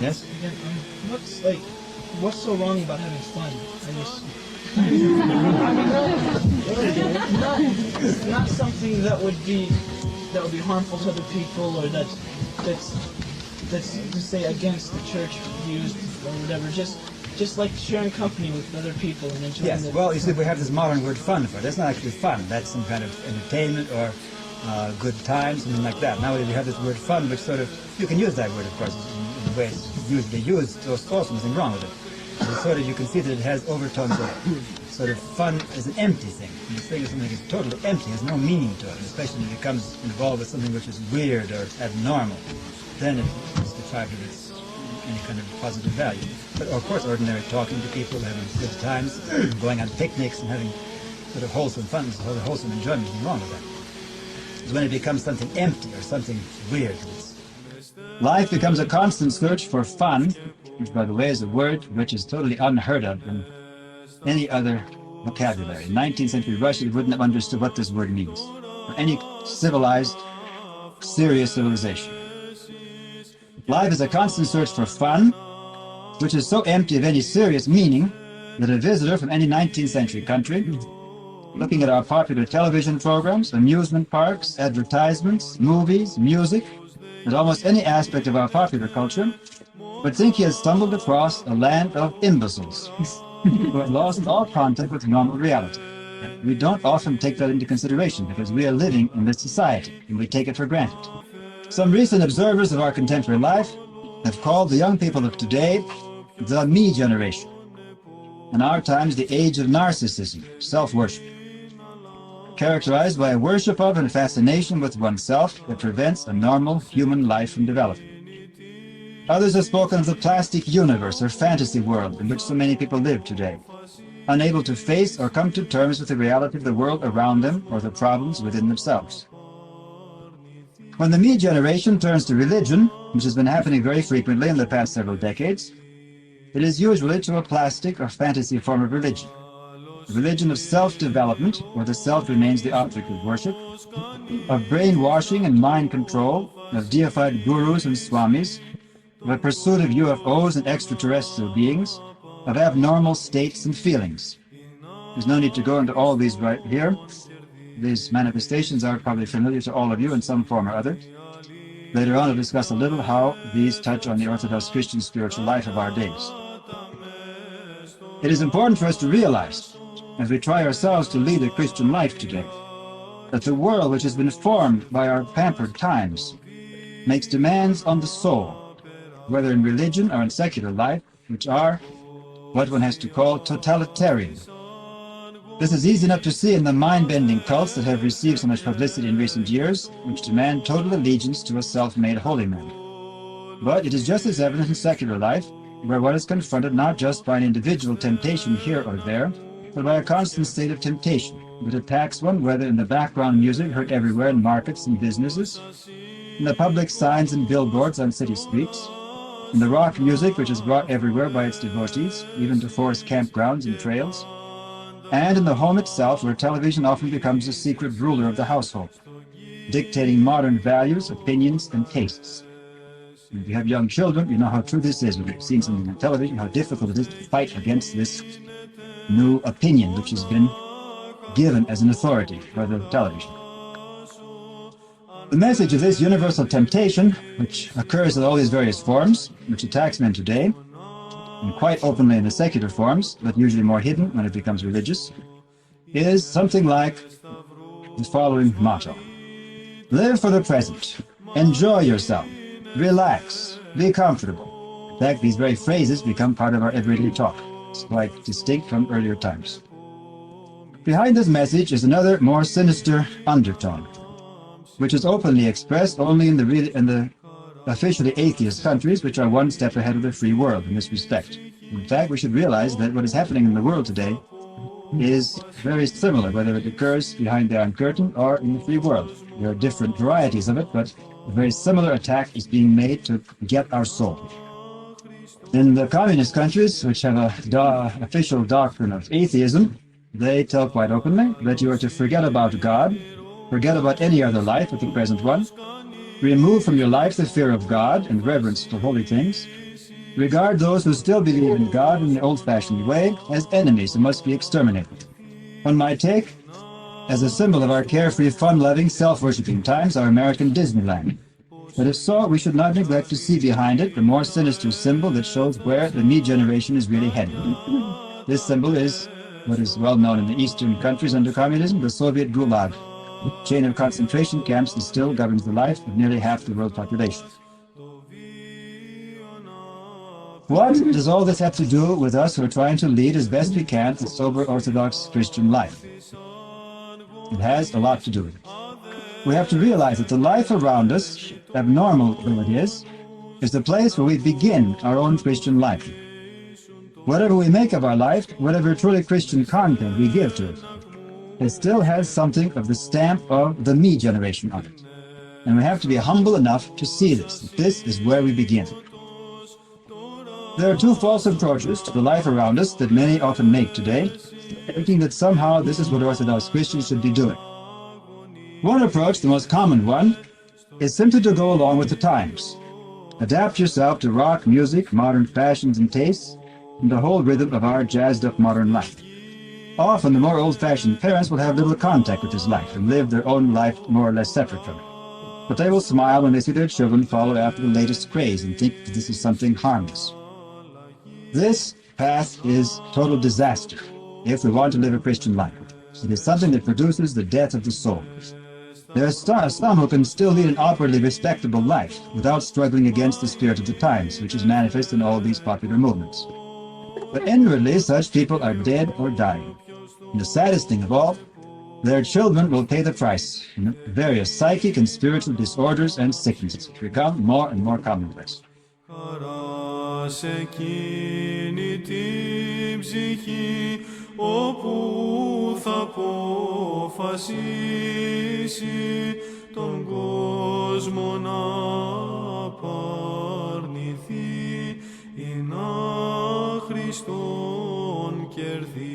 Yes? Again, what's so wrong about having fun? Not something that would be harmful to other people, or that's to say against the church views or whatever. Just like sharing company with other people and enjoying. Yes. Well, you see, we have this modern word "fun" for it. That's not actually fun. That's some kind of entertainment or good time, something like that. Nowadays we have this word "fun," which sort of, you can use that word, of course, in the way it's usually used. So there's also nothing wrong with it. It's sort of, you can see that it has overtones of sort of fun is an empty thing. And this thing is something that's totally empty, has no meaning to it, especially when it becomes involved with something which is weird or abnormal. Then it's deprived of its any kind of positive value. But of course, ordinary talking to people, having good times, going on picnics and having sort of wholesome fun, sort of wholesome enjoyment, nothing wrong with that. It's when it becomes something empty or something weird. Life becomes a constant search for fun, which, by the way, is a word which is totally unheard of in any other vocabulary. In 19th century Russia wouldn't have understood what this word means, or any civilized, serious civilization. Life is a constant search for fun, which is so empty of any serious meaning that a visitor from any 19th century country, looking at our popular television programs, amusement parks, advertisements, movies, music, and almost any aspect of our popular culture, would think he has stumbled across a land of imbeciles who have lost all contact with normal reality. We don't often take that into consideration because we are living in this society and we take it for granted. Some recent observers of our contemporary life have called the young people of today the me generation. In our times, the age of narcissism, self-worship, characterized by a worship of and fascination with oneself that prevents a normal human life from developing. Others have spoken of the plastic universe or fantasy world in which so many people live today, unable to face or come to terms with the reality of the world around them or the problems within themselves. When the me generation turns to religion, which has been happening very frequently in the past several decades, it is usually to a plastic or fantasy form of religion. A religion of self-development, where the self remains the object of worship, of brainwashing and mind control, of deified gurus and swamis, of a pursuit of UFOs and extraterrestrial beings, of abnormal states and feelings. There's no need to go into all these right here. These manifestations are probably familiar to all of you in some form or other. Later on, I'll discuss a little how these touch on the Orthodox Christian spiritual life of our days. It is important for us to realize, as we try ourselves to lead a Christian life today, that the world which has been formed by our pampered times makes demands on the soul, whether in religion or in secular life, which are what one has to call totalitarian. This is easy enough to see in the mind-bending cults that have received so much publicity in recent years, which demand total allegiance to a self-made holy man. But it is just as evident in secular life, where one is confronted not just by an individual temptation here or there, but by a constant state of temptation that attacks one, whether in the background music heard everywhere in markets and businesses, in the public signs and billboards on city streets, in the rock music which is brought everywhere by its devotees, even to forest campgrounds and trails, and in the home itself, where television often becomes the secret ruler of the household, dictating modern values, opinions, and tastes. And if you have young children, you know how true this is. When you've seen something on television, how difficult it is to fight against this new opinion which has been given as an authority by the television. The message of this universal temptation, which occurs in all these various forms, which attacks men today, and quite openly in the secular forms, but usually more hidden when it becomes religious, is something like the following motto: live for the present, enjoy yourself, relax, be comfortable. In fact, these very phrases become part of our everyday talk. It's quite distinct from earlier times. Behind this message is another, more sinister undertone, which is openly expressed only in the officially atheist countries, which are one step ahead of the free world in this respect. In fact, we should realize that what is happening in the world today is very similar, whether it occurs behind the Iron Curtain or in the free world. There are different varieties of it, but a very similar attack is being made to get our soul. In the communist countries, which have an official doctrine of atheism, they tell quite openly that you are to forget about God, forget about any other life but the present one, Remove from your life the fear of God and reverence for holy things. Regard those who still believe in God in the old-fashioned way as enemies who must be exterminated. One might take, as a symbol of our carefree, fun-loving, self-worshipping times, our American Disneyland. But if so, we should not neglect to see behind it the more sinister symbol that shows where the me generation is really headed. This symbol is what is well known in the Eastern countries under communism, the Soviet Gulag. The chain of concentration camps that still governs the life of nearly half the world population. What does all this have to do with us who are trying to lead as best we can a sober Orthodox Christian life? It has a lot to do with it. We have to realize that the life around us, abnormal though it is the place where we begin our own Christian life. Whatever we make of our life, whatever truly Christian content we give to it, it still has something of the stamp of the me generation on it. And we have to be humble enough to see this, that this is where we begin. There are two false approaches to the life around us that many often make today, thinking that somehow this is what Orthodox Christians should be doing. One approach, the most common one, is simply to go along with the times. Adapt yourself to rock music, modern fashions and tastes, and the whole rhythm of our jazzed-up modern life. Often the more old-fashioned parents will have little contact with this life and live their own life more or less separate from it. But they will smile when they see their children follow after the latest craze and think that this is something harmless. This path is total disaster if we want to live a Christian life. It is something that produces the death of the soul. There are some who can still lead an outwardly respectable life without struggling against the spirit of the times, which is manifest in all these popular movements. But inwardly, such people are dead or dying. And the saddest thing of all, their children will pay the price in various psychic and spiritual disorders and sicknesses, which become more and more commonplace. Όπου θα αποφασίσει τον κόσμο να απαρνηθεί ή να Χριστόν κερδίσει.